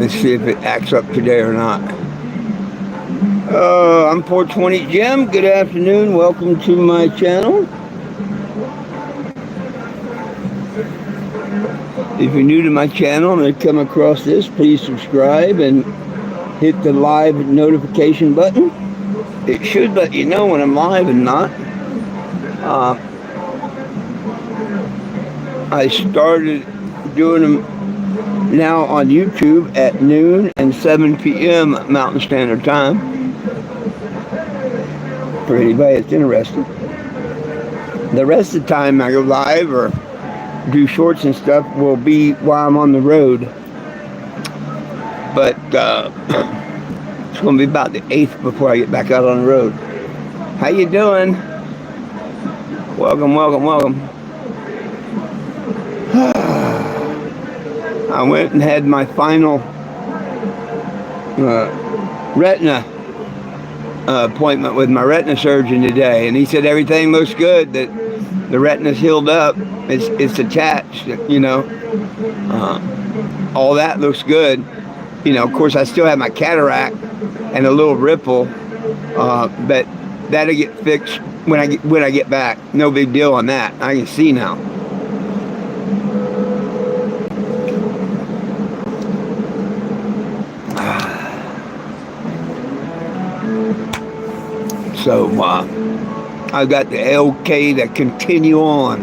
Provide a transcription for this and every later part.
Let's see if it acts up today or not. I'm 420 Jim. Good afternoon. Welcome to my channel. If you're new to my channel and you come across this, please subscribe and hit the live notification button. It should let you know when I'm live and not. I started doing them now on YouTube at noon and 7 p.m. Mountain Standard Time. For anybody that's interested. The rest of the time I go live or do shorts and stuff will be while I'm on the road. But it's going to be about the 8th before I get back out on the road. How you doing? Welcome, welcome, welcome. I went and had my final retina appointment with my retina surgeon today, and he said everything looks good, that the retina's healed up, it's attached, all that looks good. Of course I still have my cataract and a little ripple, but that'll get fixed when I get back. No big deal on that. I can see now. So I got the LK to continue on.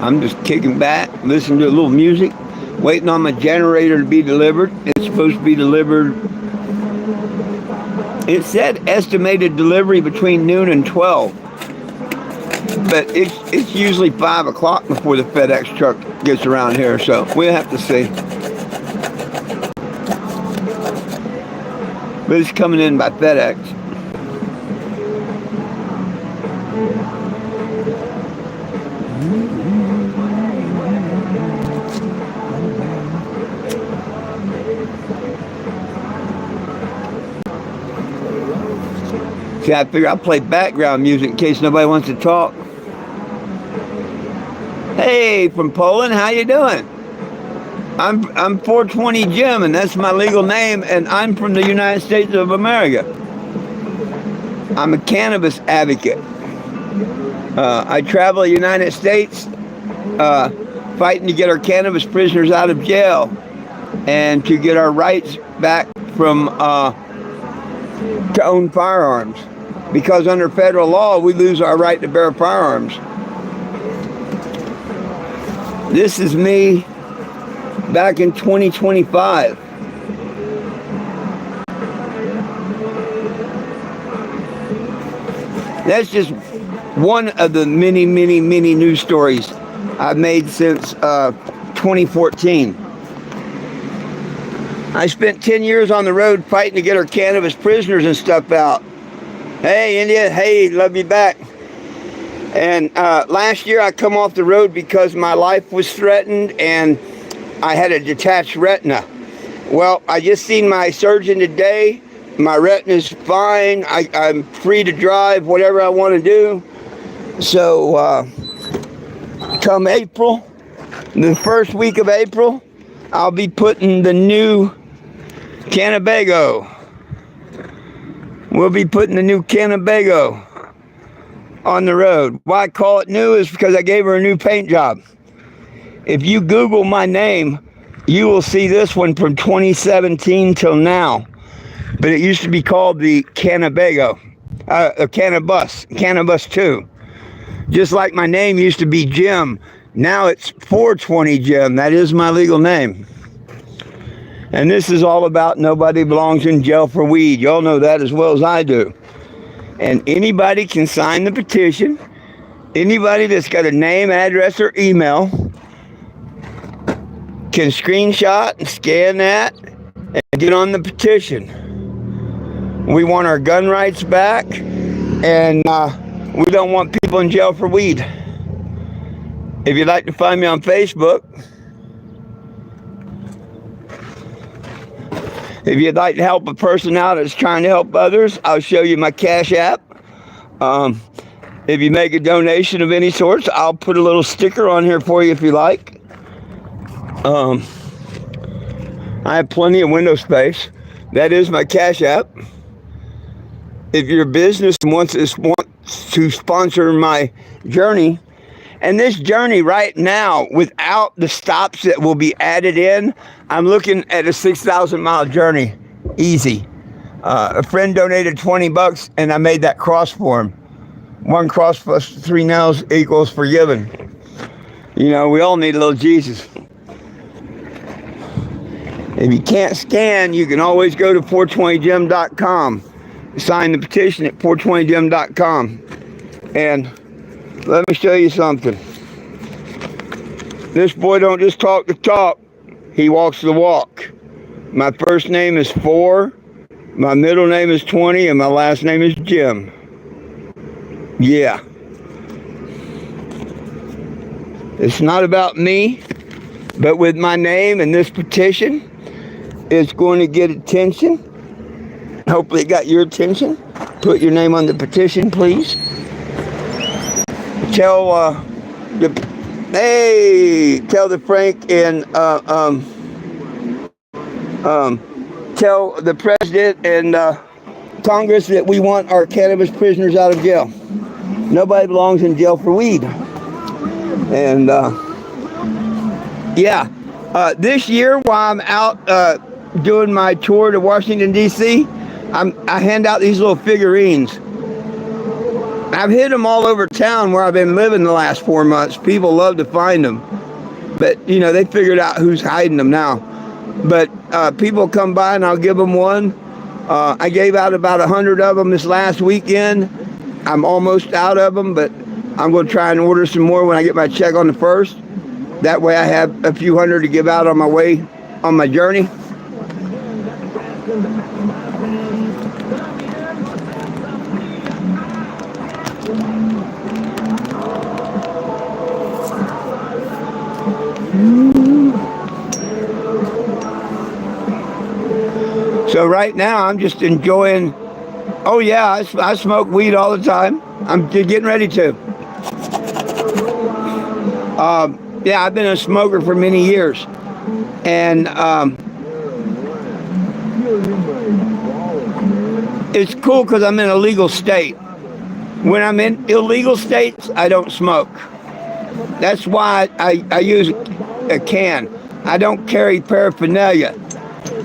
I'm just kicking back, listening to a little music, waiting on my generator to be delivered. It's supposed to be delivered. It said estimated delivery between noon and 12. But it's usually 5 o'clock before the FedEx truck gets around here, so we'll have to see. But it's coming in by FedEx. See, I figure I'll play background music in case nobody wants to talk. Hey, from Poland, how you doing? I'm 420 Jim, and that's my legal name, and I'm from the United States of America. I'm a cannabis advocate. I travel the United States fighting to get our cannabis prisoners out of jail and to get our rights back from to own firearms. Because under federal law, we lose our right to bear firearms. This is me back in 2025. That's just one of the many, many, many news stories I've made since 2014. I spent 10 years on the road fighting to get our cannabis prisoners and stuff out. Hey, India. Hey, love you back. And last year I come off the road because my life was threatened and I had a detached retina. Well, I just seen my surgeon today. My retina's fine. I'm free to drive whatever I want to do. So come April, the first week of April, I'll be putting the new Cannebago. We'll be putting the new Cannebago on the road. Why I call it new is because I gave her a new paint job. If you Google my name, you will see this one from 2017 till now. But it used to be called the Cannebago, Cannabis 2. Just like my name used to be Jim. Now it's 420 Jim. That is my legal name. And this is all about nobody belongs in jail for weed. Y'all know that as well as I do. And anybody can sign the petition. Anybody that's got a name, address, or email can screenshot and scan that and get on the petition. We want our gun rights back, and we don't want people in jail for weed. If you'd like to find me on Facebook, if you'd like to help a person out that's trying to help others, I'll show you my Cash App. If you make a donation of any sort, I'll put a little sticker on here for you if you like. I have plenty of window space. That is my Cash App. If your business wants to sponsor my journey, and this journey right now, without the stops that will be added in, I'm looking at a 6,000 mile journey, easy. A friend donated $20 and I made that cross for him. 1 cross plus 3 nails equals forgiven. You know, we all need a little Jesus. If you can't scan, you can always go to 420gym.com. Sign the petition at 420gym.com. And let me show you something. This boy don't just talk the talk, he walks the walk. My first name is 4, my middle name is 20, and my last name is Jim. Yeah. It's not about me, but with my name and this petition, it's going to get attention. Hopefully it got your attention. Put your name on the petition, please. Tell the Frank and tell the president and Congress that we want our cannabis prisoners out of jail. Nobody belongs in jail for weed. And this year while I'm out doing my tour to Washington, D.C., I hand out these little figurines. I've hid them all over town where I've been living the last 4 months. People love to find them. But, you know, they figured out who's hiding them now. But people come by and I'll give them one. I gave out about 100 of them this last weekend. I'm almost out of them, but I'm going to try and order some more when I get my check on the 1st. That way I have a few hundred to give out on my way, on my journey. So right now I'm just enjoying. Oh yeah, I smoke weed all the time. I'm getting ready to. Yeah, I've been a smoker for many years, and it's cool because I'm in a legal state. When I'm in illegal states, I don't smoke. That's why I use a can. I don't carry paraphernalia.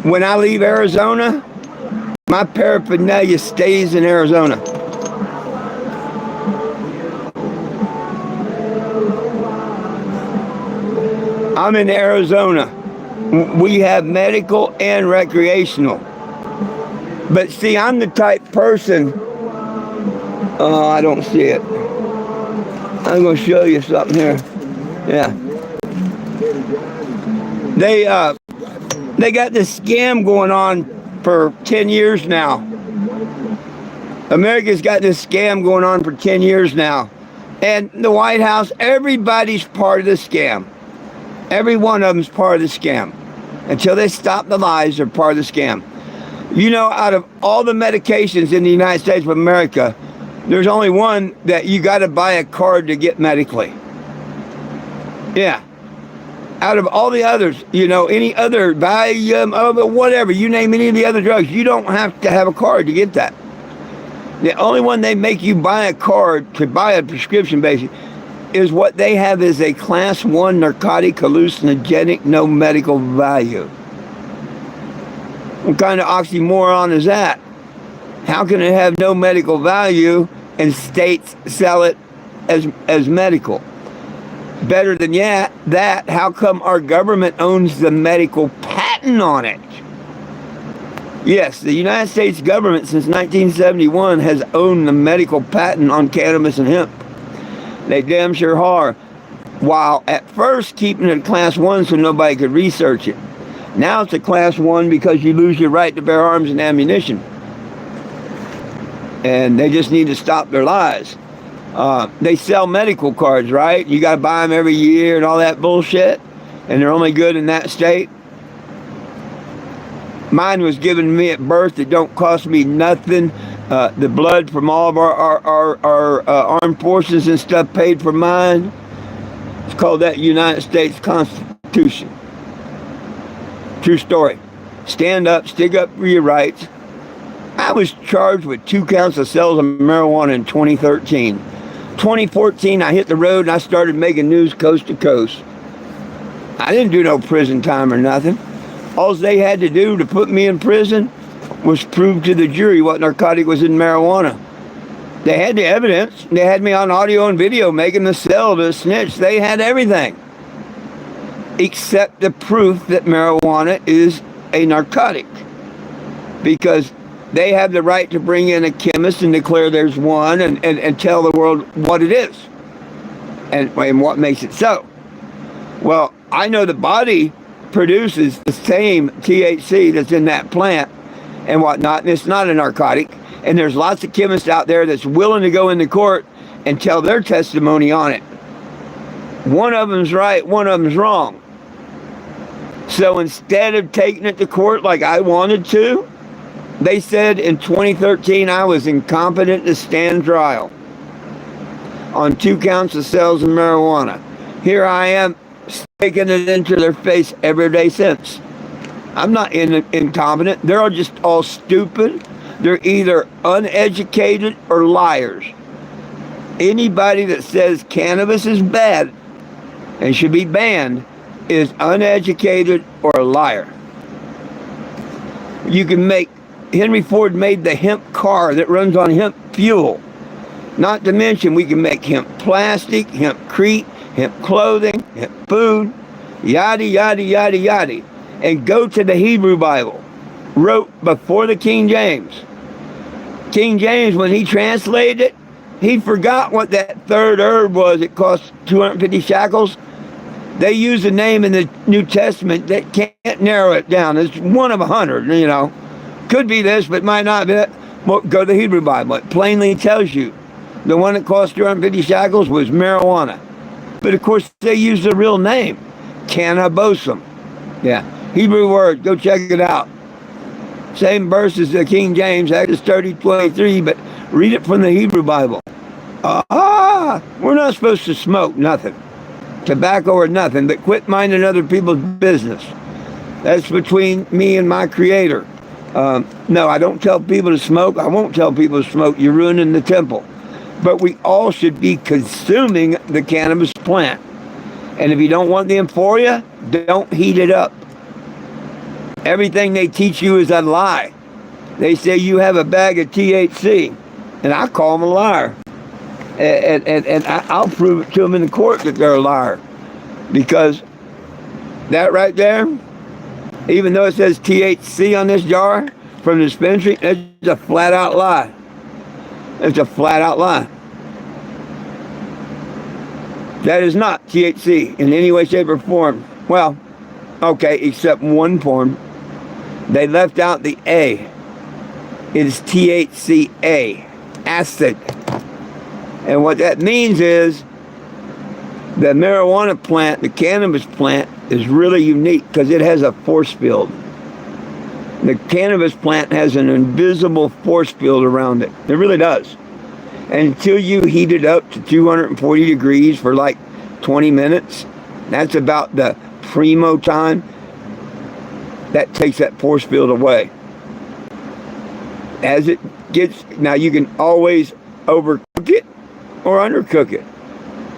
When I leave Arizona, my paraphernalia stays in Arizona. I'm in Arizona. We have medical and recreational. But see, I'm the type person, I don't see it. I'm going to show you something here. Yeah. They got this scam going on for 10 years now. America's got this scam going on for 10 years now. And the White House, everybody's part of the scam. Every one of them's part of the scam. Until they stop the lies, they're part of the scam. You know, out of all the medications in the United States of America, there's only one that you got to buy a card to get medically. Yeah. Out of all the others, you know, any other Valium, whatever, you name any of the other drugs, you don't have to have a card to get that. The only one they make you buy a card to buy a prescription, basically, is what they have is a class 1 narcotic hallucinogenic, no medical value. What kind of oxymoron is that? How can it have no medical value and states sell it as medical? Better than that, how come our government owns the medical patent on it? Yes, the United States government since 1971 has owned the medical patent on cannabis and hemp. They damn sure are. While at first keeping it a class 1 so nobody could research it. Now it's a class 1 because you lose your right to bear arms and ammunition. And they just need to stop their lies. They sell medical cards, right? You got to buy them every year and all that bullshit. And they're only good in that state. Mine was given to me at birth. It don't cost me nothing. the blood from all of our armed forces and stuff paid for mine. It's called that United States Constitution. True story. Stand up, stick up for your rights. I was charged with 2 counts of sales of marijuana in 2013. 2014, I hit the road and I started making news coast to coast. I didn't do no prison time or nothing. All they had to do to put me in prison was prove to the jury what narcotic was in marijuana. They had the evidence. They had me on audio and video making the sell to snitch. They had everything except the proof that marijuana is a narcotic, because they have the right to bring in a chemist and declare there's one and tell the world what it is and what makes it so. Well, I know the body produces the same THC that's in that plant and whatnot, and it's not a narcotic. And there's lots of chemists out there that's willing to go into court and tell their testimony on it. One of them's right, one of them's wrong. So instead of taking it to court like I wanted to, they said in 2013 I was incompetent to stand trial on 2 counts of sales of marijuana. Here I am sticking it into their face every day since. I'm not incompetent. They're all just all stupid. They're either uneducated or liars. Anybody that says cannabis is bad and should be banned is uneducated or a liar. You can make, Henry Ford made the hemp car that runs on hemp fuel. Not to mention we can make hemp plastic, hempcrete, hemp clothing, hemp food, yada, yada, yada, yada. And go to the Hebrew Bible, wrote before the King James. King James, when he translated it, he forgot what that third herb was. It cost 250 shekels. They use a name in the New Testament that can't narrow it down. It's one of 100, you know. Could be this, but might not be. Well, go to the Hebrew Bible. It plainly tells you the one that cost 250 shekels was marijuana. But of course, they use the real name, cannabosum. Yeah, Hebrew word. Go check it out. Same verse as the King James, Exodus 30:23, but read it from the Hebrew Bible. We're not supposed to smoke nothing, tobacco or nothing, but quit minding other people's business. That's between me and my Creator. No, I don't tell people to smoke. I won't tell people to smoke. You're ruining the temple. But we all should be consuming the cannabis plant. And if you don't want the euphoria, don't heat it up. Everything they teach you is a lie. They say you have a bag of THC, and I call them a liar. And I'll prove it to them in the court that they're a liar. Because that right there, even though it says THC on this jar from the dispensary, it's a flat out lie. It's a flat out lie. That is not THC in any way, shape, or form. Well, okay, except one form. They left out the A. It is THCA, acid. And what that means is the marijuana plant, the cannabis plant, is really unique because it has a force field. The cannabis plant has an invisible force field around it. It really does. And until you heat it up to 240 degrees for like 20 minutes, that's about the primo time, that takes that force field away. As it gets, now you can always overcook it or undercook it.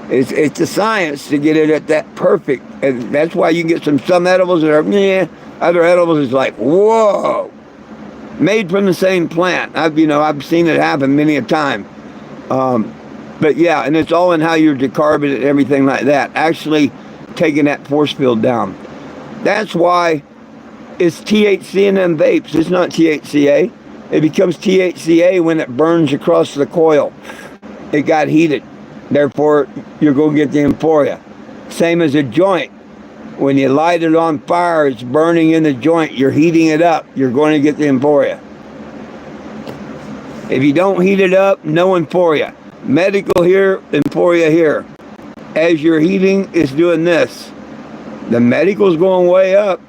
It's a science to get it at that perfect, and that's why you can get some edibles that are other edibles is like whoa, made from the same plant. I've seen it happen many a time. But yeah, and it's all in how you're decarbonate and everything like that. Actually, taking that force field down. That's why it's THC in them vapes. It's not THCA. It becomes THCA when it burns across the coil. It got heated. Therefore, you're going to get the euphoria. Same as a joint. When you light it on fire, it's burning in the joint. You're heating it up. You're going to get the euphoria. If you don't heat it up, no euphoria. Medical here, euphoria here. As you're heating, it's doing this. The medical's going way up,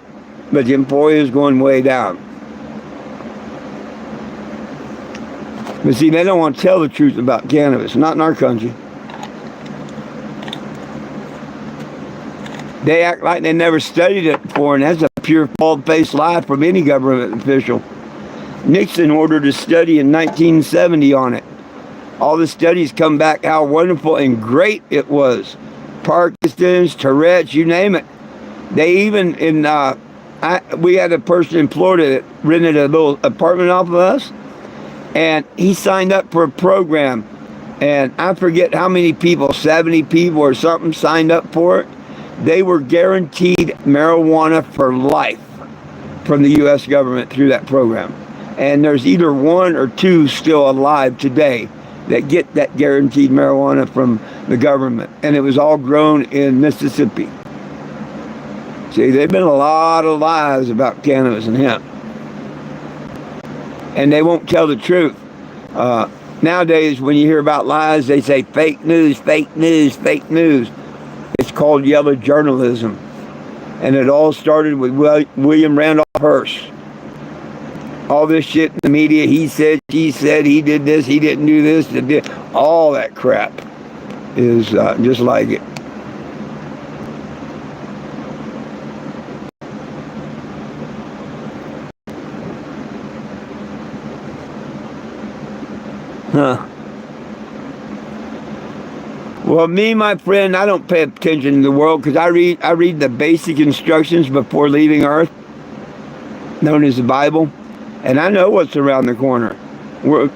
but the euphoria is going way down. But see, they don't want to tell the truth about cannabis, not in our country. They act like they never studied it before, and that's a pure bald-faced lie from any government official. Nixon ordered a study in 1970 on it. All the studies come back how wonderful and great it was. Parkinson's, Tourette's, you name it. They even, we had a person in Florida that rented a little apartment off of us, and he signed up for a program, and I forget how many people, 70 people or something, signed up for it. They were guaranteed marijuana for life from the U.S. government through that program. And there's either one or two still alive today that get that guaranteed marijuana from the government. And it was all grown in Mississippi. See, there've been a lot of lies about cannabis and hemp. And they won't tell the truth. Nowadays, when you hear about lies, they say fake news, fake news, fake news. It's called yellow journalism. And it all started with William Randolph Hearst. All this shit in the media, he said, she said, he did this, he didn't do this, all that crap is just like it. Huh. Well, me, my friend, I don't pay attention to the world because I read the basic instructions before leaving Earth, known as the Bible, and I know what's around the corner. We're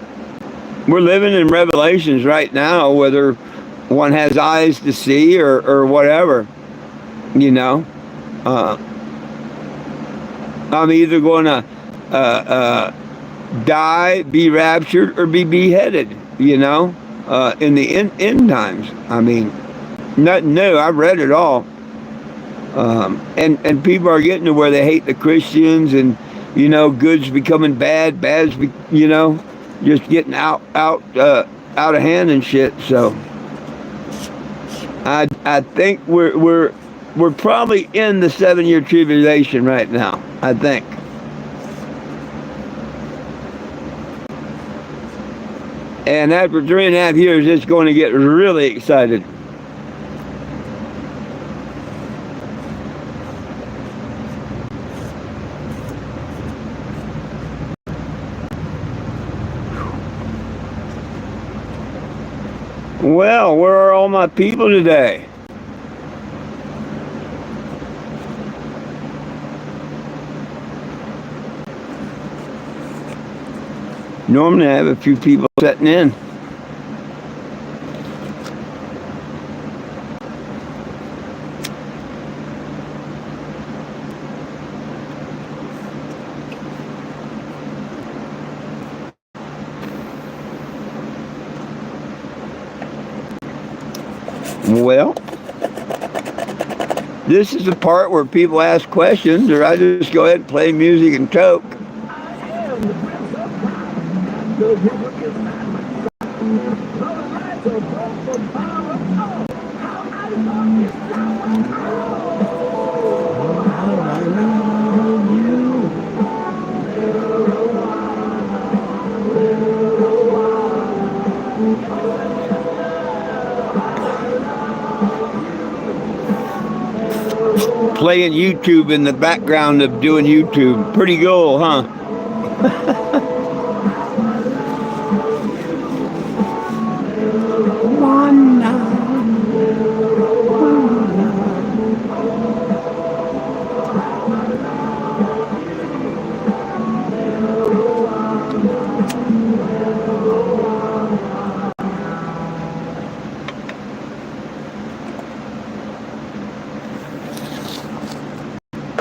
living in Revelations right now, whether one has eyes to see or whatever, you know. I'm either going to die, be raptured, or be beheaded, you know, in the end times. I mean, nothing new. I've read it all. And people are getting to where they hate the Christians, and, you know, good's becoming bad, bad's, you know, just getting out of hand and shit. So I think we're probably in the 7-year tribulation right now, I think. And after 3.5 years, it's going to get really excited. Well, where are all my people today? Normally I have a few people sitting in. Well, this is the part where people ask questions, or I just go ahead and play music and talk. Playing YouTube in the background of doing YouTube. Pretty cool, huh?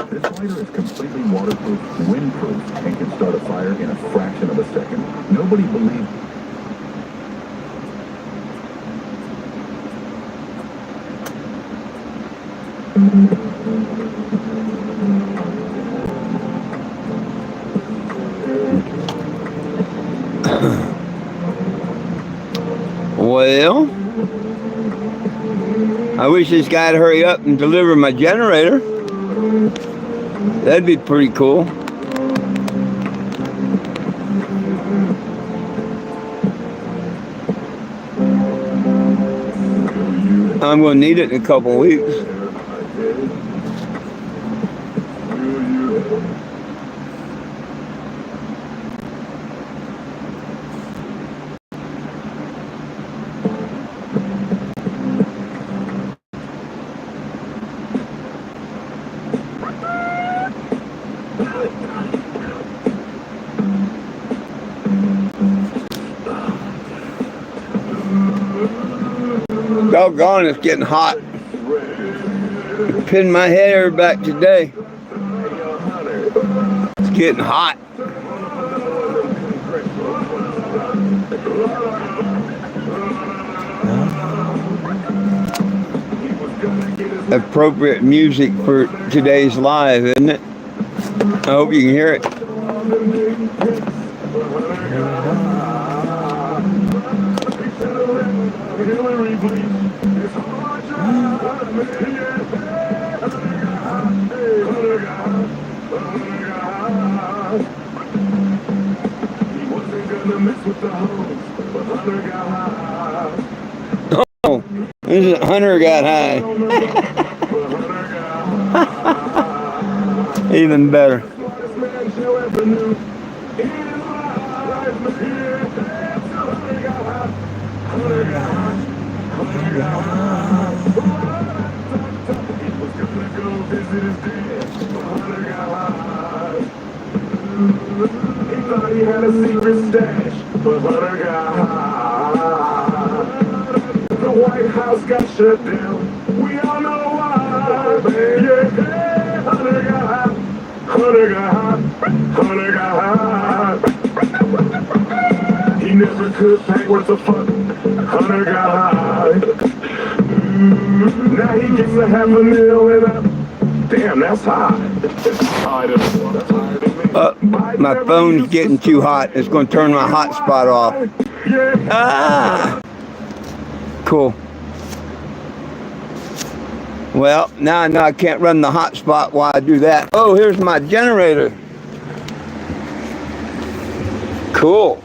This lighter is completely waterproof, windproof, and can start a fire in a fraction of a second. Nobody believes. Well, I wish this guy'd hurry up and deliver my generator. That'd be pretty cool. I'm going to need it in a couple of weeks. Doggone, it's getting hot. Pinned my hair back today. It's getting hot. Appropriate music for today's live, isn't it? I hope you can hear it. Oh, this is Hunter got high. Even better. He had a secret stash, but Hunter got high. The White House got shut down. We all know why. Yeah, Hunter got high. Hunter got high. Hunter got high. He never could pay worth a fuck. Hunter got high. Now he gets $500,000 and damn, that's high. My phone's getting too hot. It's going to turn my hotspot off. Ah! Cool. Well, now I know I can't run the hotspot while I do that. Oh, here's my generator. Cool.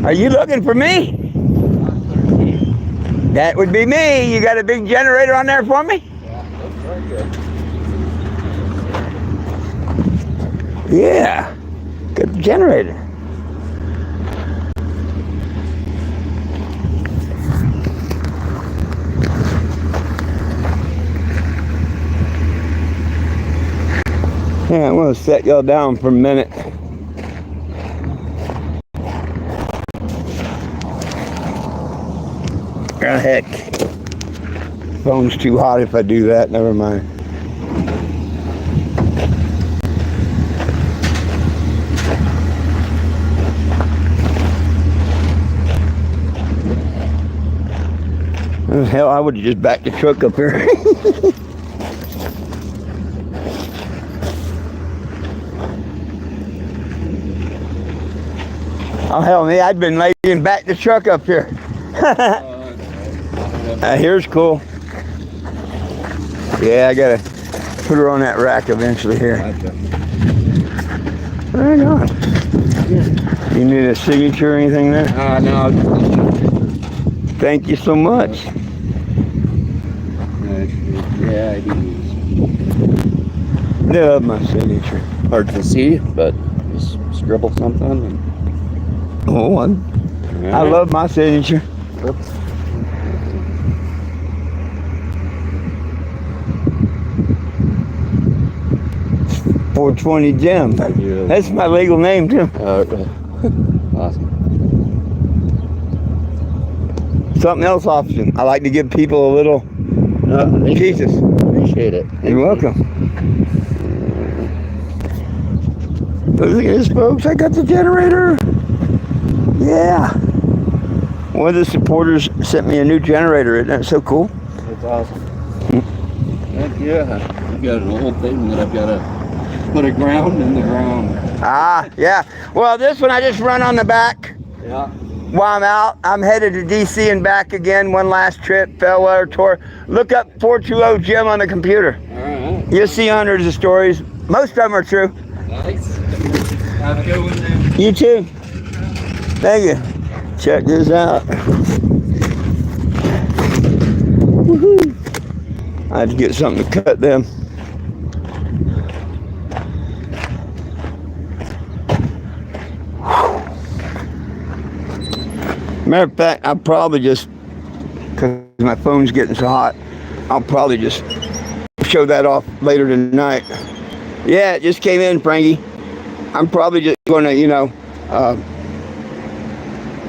Are you looking for me? That would be me. You got a big generator on there for me? Yeah, good generator. Yeah, I'm gonna set y'all down for a minute. Ah, heck. Phone's too hot if I do that. Never mind. Oh, hell, I would have just backed the truck up here. Oh, hell, me, I'd been laying back the truck up here. Here's cool. Yeah, I gotta put her on that rack eventually here. Right on. You need a signature or anything there? No. Thank you so much. Yeah, I do. They love my signature. Hard to see, but just scribble something. And... Oh, I love my signature. Oops. .420 Jim. That's my legal name too. Awesome. Something else option. I like to give people a little Jesus. Appreciate it. You're welcome. Look at this, folks. I got the generator. Yeah. One of the supporters sent me a new generator. Isn't that so cool? That's awesome. Heck yeah. I've got an old thing that I've got to put a ground in the ground. Ah, yeah. Well, this one I just run on the back. Yeah. While I'm out, I'm headed to DC and back again. One last trip, Bellwether tour. Look up 420 Jim on the computer. All right. You'll see hundreds of stories. Most of them are true. Nice. Have a good one, man. You too. Thank you. Check this out. Woohoo! I had to get something to cut them. Matter of fact, I'll probably just, because my phone's getting so hot, I'll probably just show that off later tonight. Yeah, it just came in, Frankie. I'm probably just going to,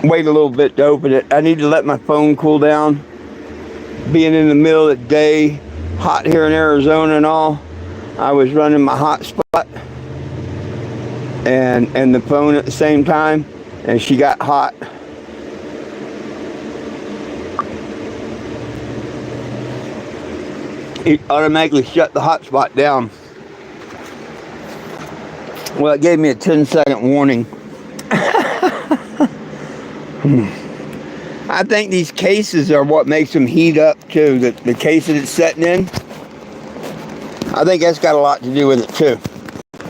wait a little bit to open it. I need to let my phone cool down. Being in the middle of the day, hot here in Arizona and all, I was running my hotspot and the phone at the same time, and she got hot. It automatically shut the hotspot down. Well, it gave me a 10-second warning. I think these cases are what makes them heat up too. The case that it's setting in, I think that's got a lot to do with it too.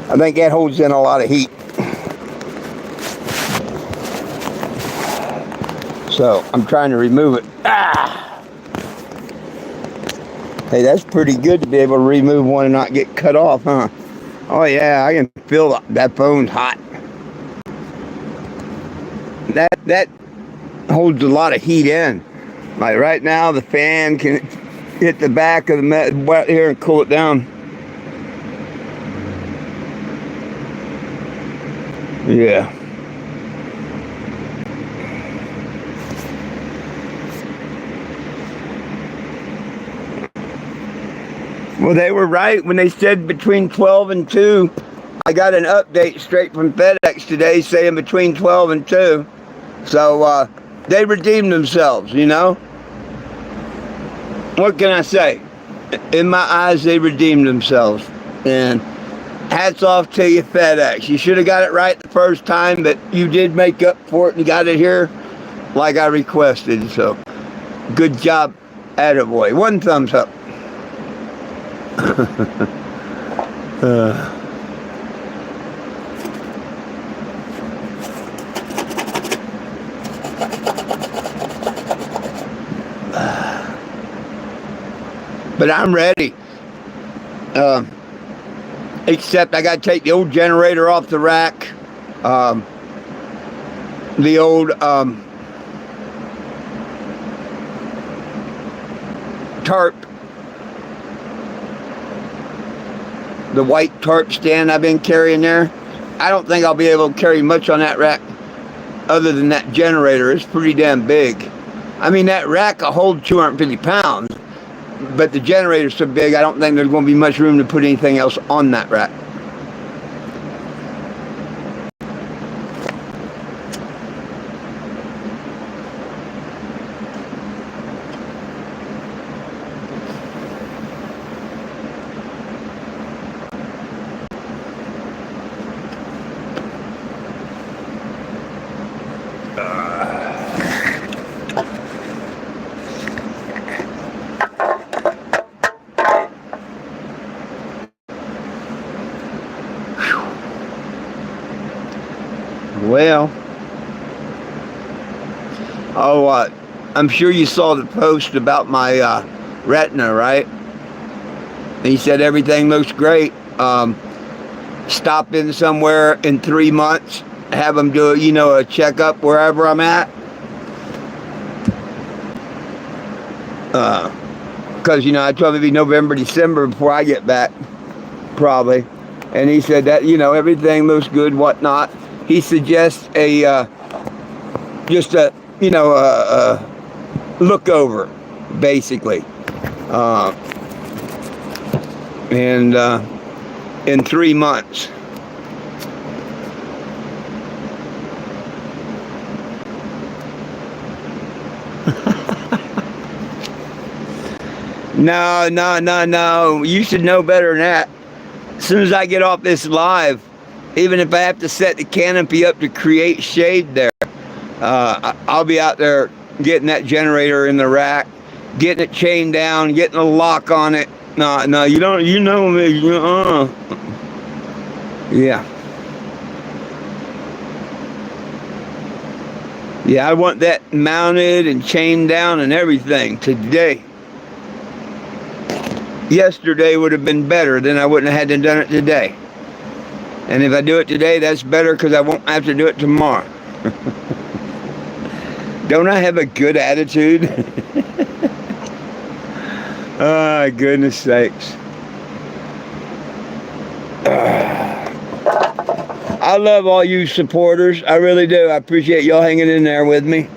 I think that holds in a lot of heat. So I'm trying to remove it. Hey, that's pretty good to be able to remove one and not get cut off, huh? Oh yeah, I can feel that phone's hot. That holds a lot of heat in. Like right now, the fan can hit the back of the wet here and cool it down. Yeah. Well, they were right when they said between 12 and 2. I got an update straight from FedEx today saying between 12 and 2. So they redeemed themselves, you know? What can I say? In my eyes, they redeemed themselves. And hats off to you, FedEx. You should have got it right the first time, but you did make up for it and got it here like I requested. So good job, attaboy. One thumbs up. But I'm ready. Except I got to take the old generator off the rack. The old tarp. The white tarp stand I've been carrying there. I don't think I'll be able to carry much on that rack other than that generator. It's pretty damn big. I mean, that rack will hold 250 pounds, but the generator's so big, I don't think there's going to be much room to put anything else on that rack. Well, I'm sure you saw the post about my retina, right? He said everything looks great. Stop in somewhere in 3 months, have them do a checkup wherever I'm at. Because I told him it'd be November, December before I get back, probably. And he said that everything looks good, whatnot. He suggests just a look over, basically, and in 3 months. No. You should know better than that. As soon as I get off this live, even if I have to set the canopy up to create shade there, I'll be out there getting that generator in the rack, getting it chained down, getting a lock on it. No, you know me. Yeah. Yeah, I want that mounted and chained down and everything today. Yesterday would have been better, then I wouldn't have had to done it today. And if I do it today, that's better because I won't have to do it tomorrow. Don't I have a good attitude? Oh, goodness sakes. I love all you supporters. I really do. I appreciate y'all hanging in there with me.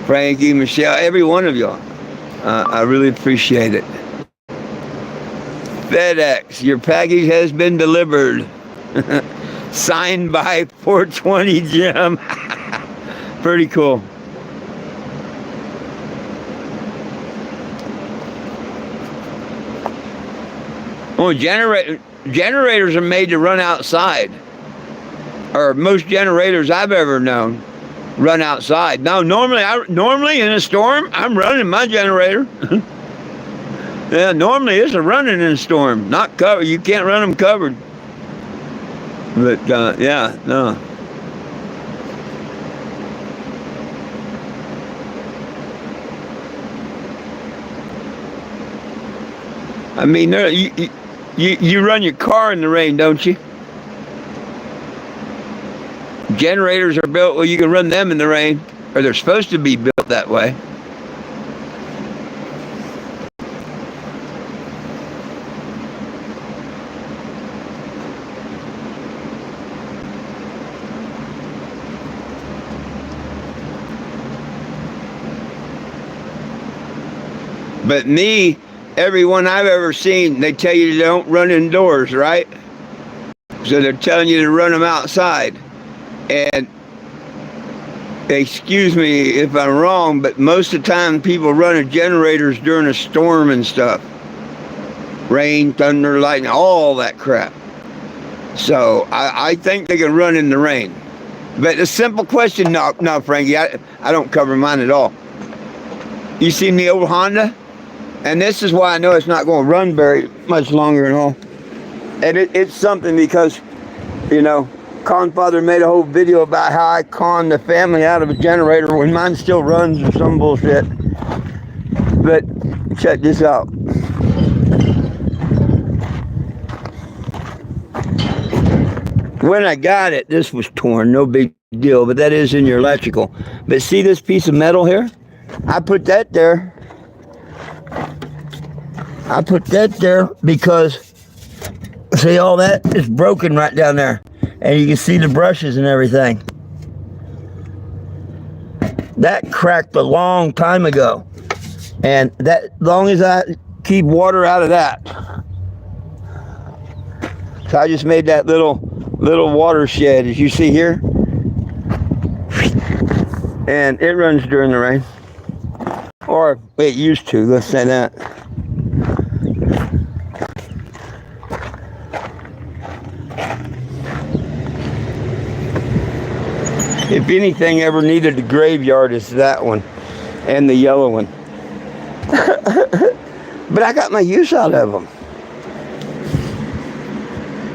Frankie, Michelle, every one of y'all. I really appreciate it. FedEx, your package has been delivered. Signed by 420 Jim. Pretty cool. Oh, generators are made to run outside. Or most generators I've ever known run outside. Now, normally in a storm, I'm running my generator. Yeah, normally it's a running in a storm, not covered. You can't run them covered. But yeah, no. I mean, you run your car in the rain, don't you? Generators are built where you can run them in the rain, or they're supposed to be built that way. But me, everyone I've ever seen, they tell you don't run indoors, right? So they're telling you to run them outside. And excuse me if I'm wrong, but most of the time people run generators during a storm and stuff. Rain, thunder, lightning, all that crap. So I think they can run in the rain. But the simple question, no, Frankie, I don't cover mine at all. You seen the old Honda? And this is why I know it's not going to run very much longer and all. And it's something because, you know, Confather made a whole video about how I conned the family out of a generator when mine still runs or some bullshit. But check this out. When I got it, this was torn, no big deal, but that is in your electrical. But see this piece of metal here? I put that there because, see all that is broken right down there. And you can see the brushes and everything. That cracked a long time ago. And that, as long as I keep water out of that. So I just made that little watershed, as you see here. And it runs during the rain. Or it used to, let's say that. If anything ever needed a graveyard, it's that one and the yellow one. But I got my use out of them.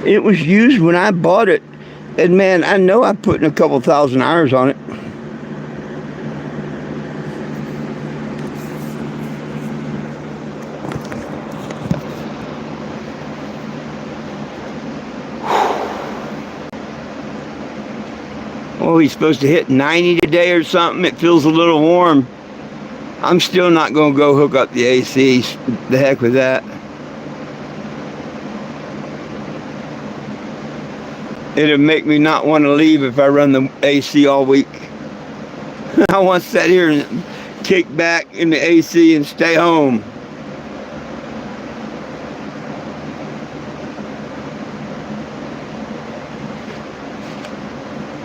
It was used when I bought it. And man, I know I put in a couple thousand hours on it. Oh, he's supposed to hit 90 today or something. It feels a little warm. I'm still not going to go hook up the AC. The heck with that. It'll make me not want to leave if I run the AC all week. I want to sit here and kick back in the AC and stay home.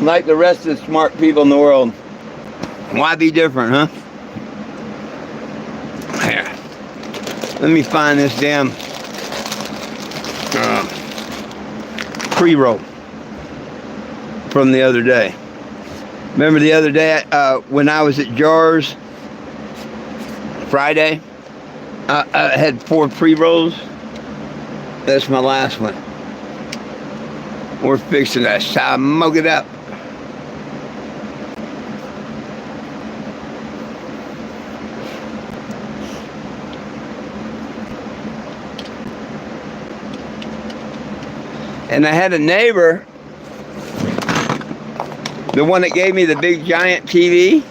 Like the rest of the smart people in the world. Why be different, huh? Here. Let me find this damn pre-roll from the other day. Remember the other day when I was at Jars Friday? I had 4 pre-rolls. That's my last one. We're fixing to smoke it up. And I had a neighbor, the one that gave me the big giant TV.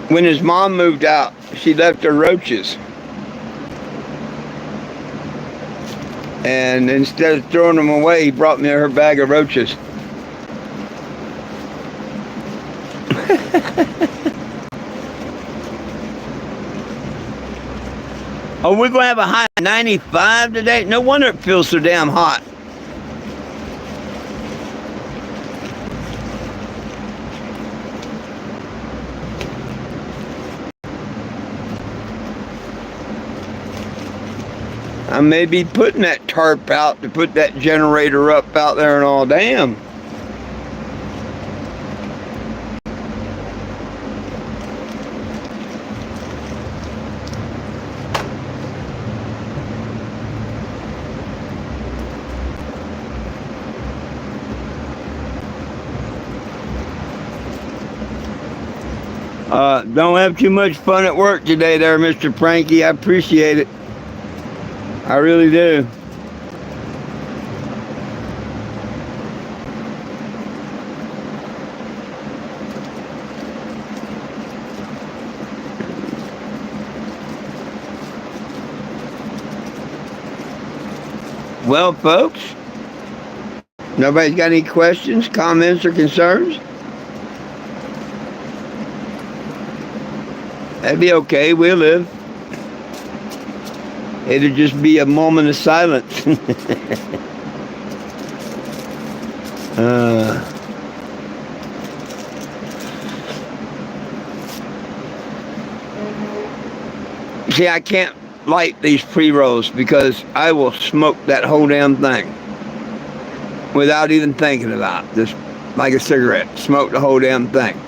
When his mom moved out, she left her roaches. And instead of throwing them away, he brought me her bag of roaches. Oh, we're going to have a high 95 today? No wonder it feels so damn hot. I may be putting that tarp out to put that generator up out there and all. Damn. Don't have too much fun at work today there, Mr. Pranky. I appreciate it. I really do. Well, folks, nobody's got any questions, comments, or concerns? That'd be okay. We'll live. It'll just be a moment of silence. See, I can't light these pre-rolls because I will smoke that whole damn thing without even thinking about it. Just like a cigarette, smoke the whole damn thing.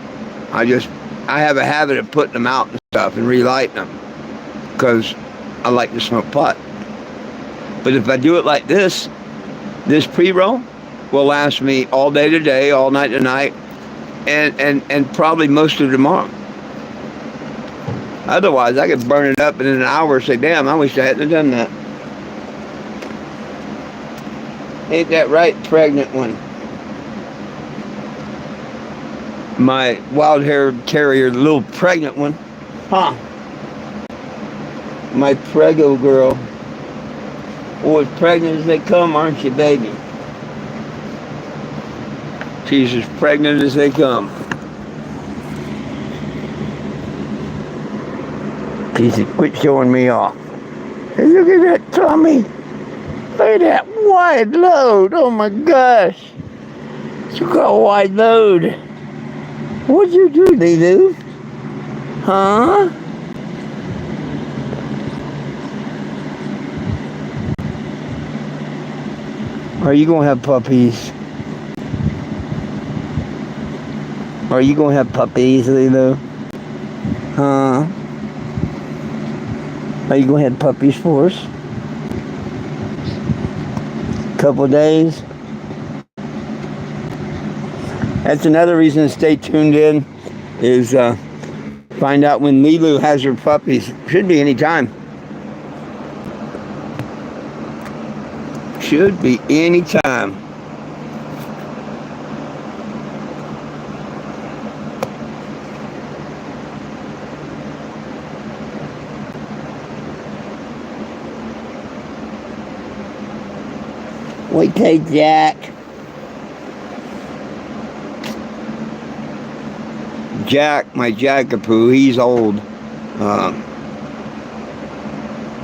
I have a habit of putting them out and stuff and relighting them because I like to smoke pot. But if I do it like this pre-roll will last me all day today, all night tonight, and probably most of tomorrow. Otherwise, I could burn it up in an hour and say, damn, I wish I hadn't done that. Ain't that right, pregnant one? My wild-haired terrier, the little pregnant one. Huh. My prego girl. Oh, as pregnant as they come, aren't you, baby? She's as pregnant as they come. She said, quit showing me off. Hey, look at that tummy. Look at that wide load. Oh my gosh. Look how wide load. What'd you do, Lulu? Huh? Are you gonna have puppies? Are you gonna have puppies, Lulu? Huh? Are you gonna have puppies for us? Couple days? That's another reason to stay tuned in, is find out when Lulu has her puppies. Should be any time. Should be any time. Wait till Jack. Jack, my Jackapoo, he's old.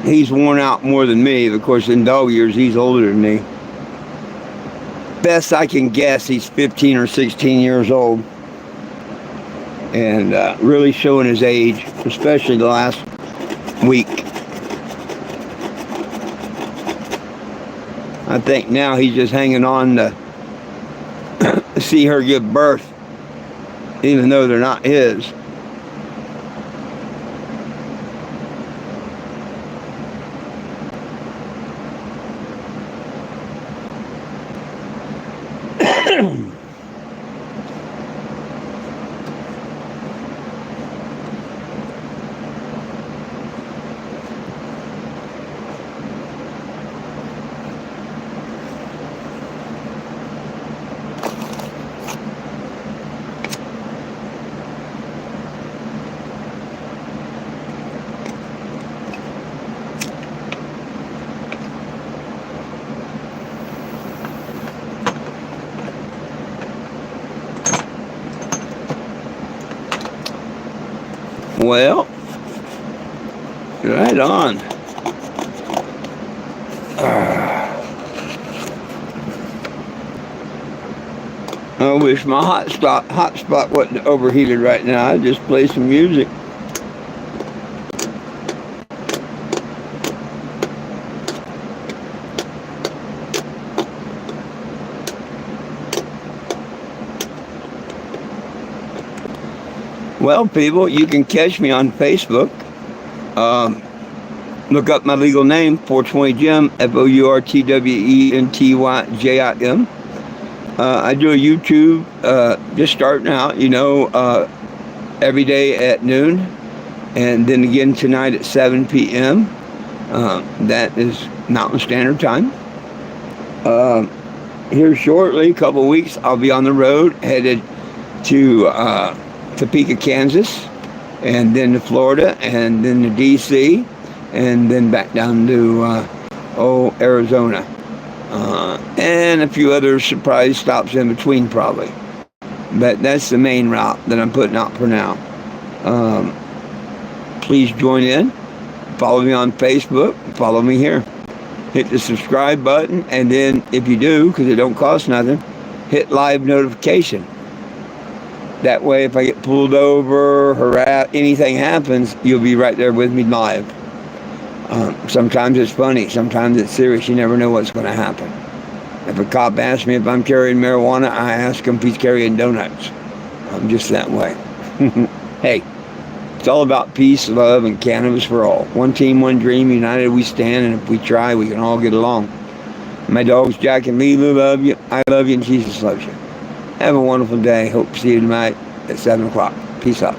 He's worn out more than me. Of course, in dog years, he's older than me. Best I can guess, he's 15 or 16 years old. And really showing his age, especially the last week. I think now he's just hanging on to see her give birth, even though they're not his. Well, right on. I wish my hotspot wasn't overheated right now. I'd just play some music. Well, people, you can catch me on Facebook. Look up my legal name, 420 Jim, FOURTWENTYJIM. I do a YouTube, just starting out, every day at noon, and then again tonight at 7 p.m. That is Mountain Standard Time. Here shortly, a couple of weeks, I'll be on the road, headed to Topeka, Kansas, and then to Florida, and then to D.C., and then back down to Arizona, and a few other surprise stops in between probably. But that's the main route that I'm putting out for now. Please join in. Follow me on Facebook. Follow me here. Hit the subscribe button, and then if you do, because it don't cost nothing, hit live notification. That way, if I get pulled over, harassed, anything happens, you'll be right there with me live. Sometimes it's funny, sometimes it's serious. You never know what's going to happen. If a cop asks me if I'm carrying marijuana, I ask him if he's carrying donuts. I'm just that way. Hey, it's all about peace, love, and cannabis for all. One team, one dream, united we stand, and if we try, we can all get along. My dogs, Jack and Lulu, love you. I love you, and Jesus loves you. Have a wonderful day. Hope to see you tonight at 7 o'clock. Peace out.